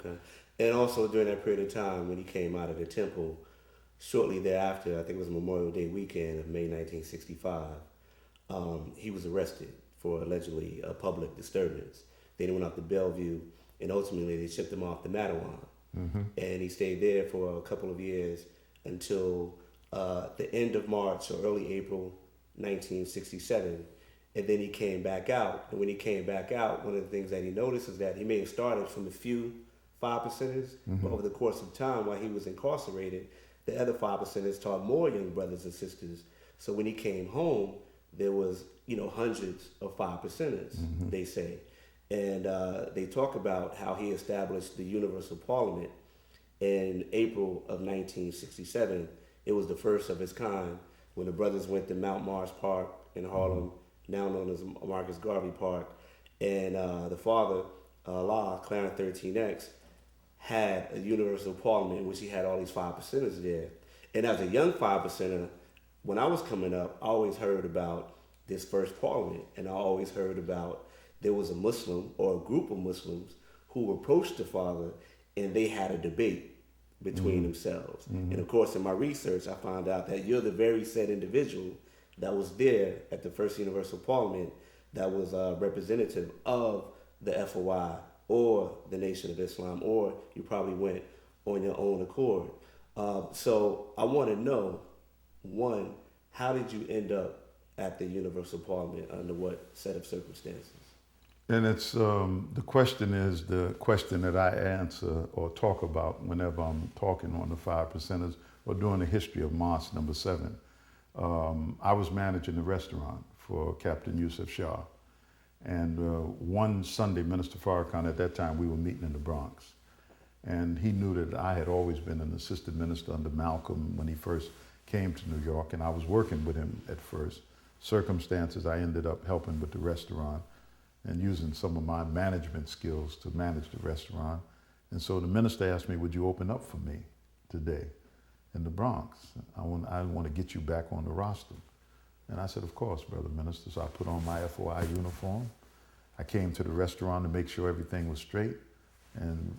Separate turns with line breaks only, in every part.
Okay. And also during that period of time when he came out of the temple, shortly thereafter, I think it was Memorial Day weekend of May 1965, he was arrested for allegedly a public disturbance. Then he went off to Bellevue, and ultimately they shipped him off to Mattawan. And he stayed there for a couple of years until the end of March or early April 1967. And then he came back out. And when he came back out, one of the things that he noticed is that he may have started from a few 5%ers, but over the course of time while he was incarcerated, the other 5%ers taught more young brothers and sisters. So when he came home, there was, hundreds of 5%ers, they say. And they talk about how he established the Universal Parliament in April of 1967. It was the first of its kind when the brothers went to Mount Mars Park in Harlem, now known as Marcus Garvey Park. And the father, Allah, Clarence 13X, had a Universal Parliament in which he had all these 5%ers there. And as a young 5%er, when I was coming up, I always heard about this first parliament. And I always heard about there was a Muslim or a group of Muslims who approached the father and they had a debate between themselves. And of course, in my research, I found out that you're the very said individual that was there at the first Universal Parliament that was representative of the FOI or the Nation of Islam, or you probably went on your own accord. So I want to know, one, how did you end up at the Universal Parliament under what set of circumstances?
And it's the question is the question that I answer or talk about whenever I'm talking on the 5%ers or during the history of Mosque number 7. I was managing the restaurant for Captain Yusuf Shah. And one Sunday, Minister Farrakhan, at that time, we were meeting in the Bronx. And he knew that I had always been an assistant minister under Malcolm when he first came to New York, and I was working with him at first. Circumstances, I ended up helping with the restaurant and using some of my management skills to manage the restaurant. And so the minister asked me, would you open up for me today in the Bronx? I want to get you back on the roster. And I said, of course, Brother Minister. So I put on my FOI uniform. I came to the restaurant to make sure everything was straight. And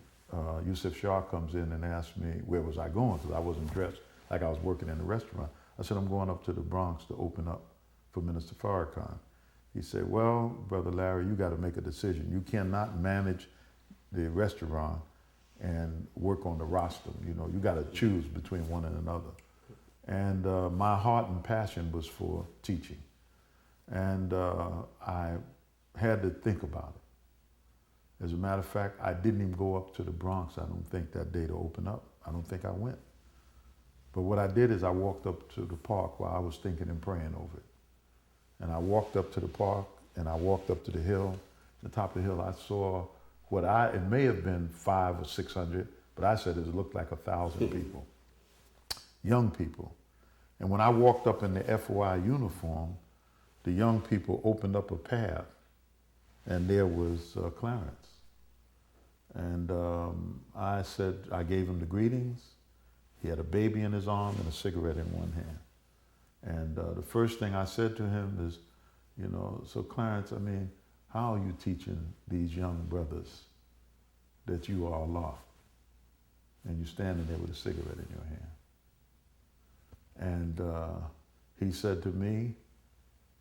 Yusuf Shah comes in and asks me, where was I going? Because I wasn't dressed like I was working in the restaurant. I said, I'm going up to the Bronx to open up for Minister Farrakhan. He said, well, Brother Larry, you got to make a decision. You cannot manage the restaurant and work on the roster. You got to choose between one and another. And my heart and passion was for teaching. And I had to think about it. As a matter of fact, I didn't even go up to the Bronx, I don't think, that day to open up. I don't think I went. But what I did is I walked up to the park while I was thinking and praying over it. And I walked up to the park and I walked up to the hill. At the top of the hill, I saw it may have been 500 or 600, but I said it looked like 1,000 people. Young people. And when I walked up in the FOI uniform, the young people opened up a path, and there was Clarence. And I gave him the greetings. He had a baby in his arm and a cigarette in one hand. And the first thing I said to him is, so Clarence, how are you teaching these young brothers that you are Allah? And you're standing there with a cigarette in your hand. And he said to me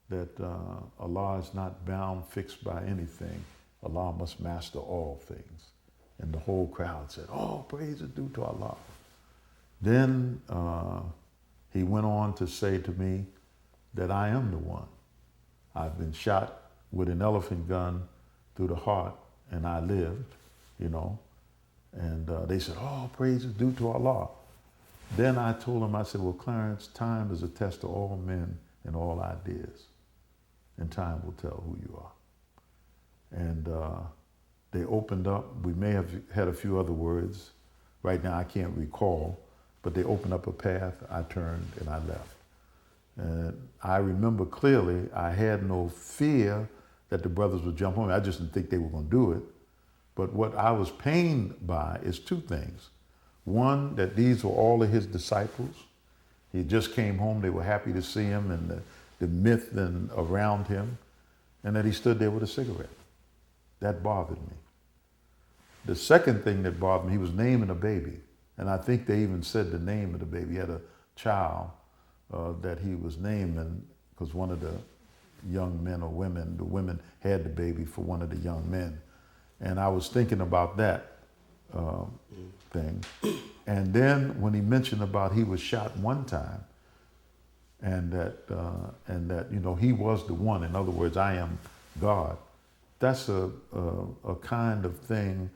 that Allah is not bound, fixed by anything. Allah must master all things. And the whole crowd said, oh, praise is due to Allah. Then he went on to say to me that I am the one. I've been shot with an elephant gun through the heart, and I lived, And they said, oh, praise is due to Allah. Then I told him, I said, well, Clarence, time is a test to all men and all ideas. And time will tell who you are. And they opened up. We may have had a few other words. Right now I can't recall. But they opened up a path. I turned and I left. And I remember clearly I had no fear that the brothers would jump on me. I just didn't think they were going to do it. But what I was pained by is two things. One, that these were all of his disciples. He just came home. They were happy to see him and the myth around him. And that he stood there with a cigarette. That bothered me. The second thing that bothered me, he was naming a baby. And I think they even said the name of the baby. He had a child that he was naming because one of the young men or women, the women had the baby for one of the young men. And I was thinking about that thing. And then when he mentioned about he was shot one time, and that you know he was the one. In other words, I am God. That's a kind of thing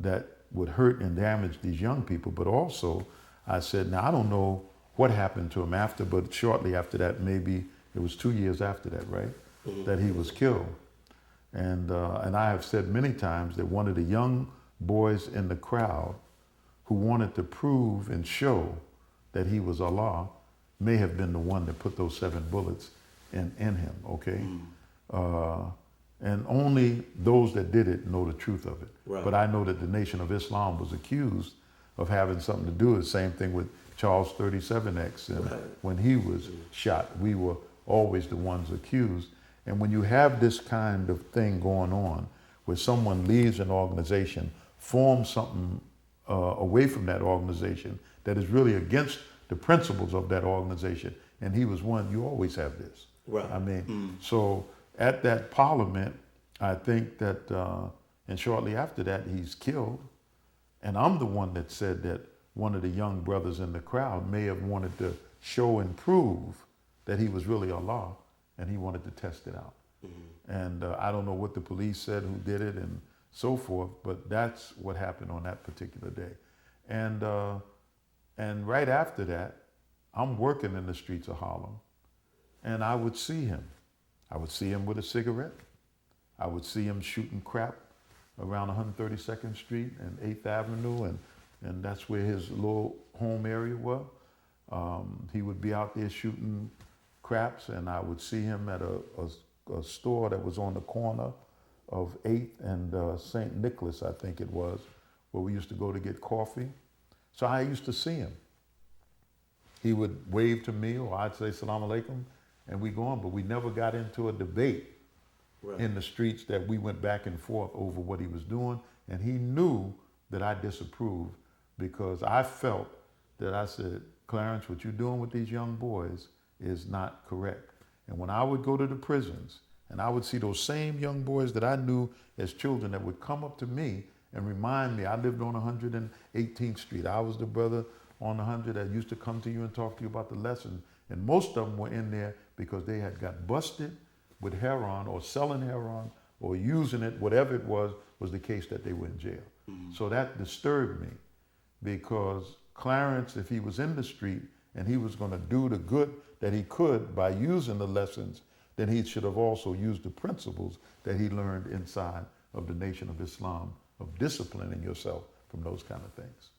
that would hurt and damage these young people. But also, I said, now I don't know what happened to him after, but shortly after that, maybe it was 2 years after that, right, that he was killed. And I have said many times that one of the young boys in the crowd who wanted to prove and show that he was Allah may have been the one that put those 7 bullets in him, okay? And only those that did it know the truth of it.
Right.
But I know that the Nation of Islam was accused of having something to do with the same thing with Charles 37X. And
Right.
when he was shot, we were always the ones accused. And when you have this kind of thing going on, where someone leaves an organization, forms something away from that organization that is really against the principles of that organization, and he was one, you always have this.
Right.
I mean, so at that parliament, I think that, and shortly after that, he's killed. And I'm the one that said that one of the young brothers in the crowd may have wanted to show and prove that he was really Allah, and he wanted to test it out. And I don't know what the police said, who did it, and so forth, but that's what happened on that particular day. And right after that, I'm working in the streets of Harlem, and I would see him. I would see him with a cigarette. I would see him shooting crap around 132nd Street and 8th Avenue, and that's where his little home area was. He would be out there shooting craps, and I would see him at a store that was on the corner of 8th and St. Nicholas, I think it was, where we used to go to get coffee. So I used to see him. He would wave to me, or I'd say salam alaikum, and we go on, but we never got into a debate in the streets that we went back and forth over what he was doing, and he knew that I disapproved because I felt that I said, Clarence, what you're doing with these young boys is not correct. And when I would go to the prisons, and I would see those same young boys that I knew as children that would come up to me and remind me, I lived on 118th Street. I was the brother on 100 that used to come to you and talk to you about the lesson. And most of them were in there because they had got busted with heroin or selling heroin or using it, whatever it was the case that they were in jail. So that disturbed me because Clarence, if he was in the street and he was going to do the good that he could by using the lessons, then he should have also used the principles that he learned inside of the Nation of Islam, of disciplining yourself from those kind of things.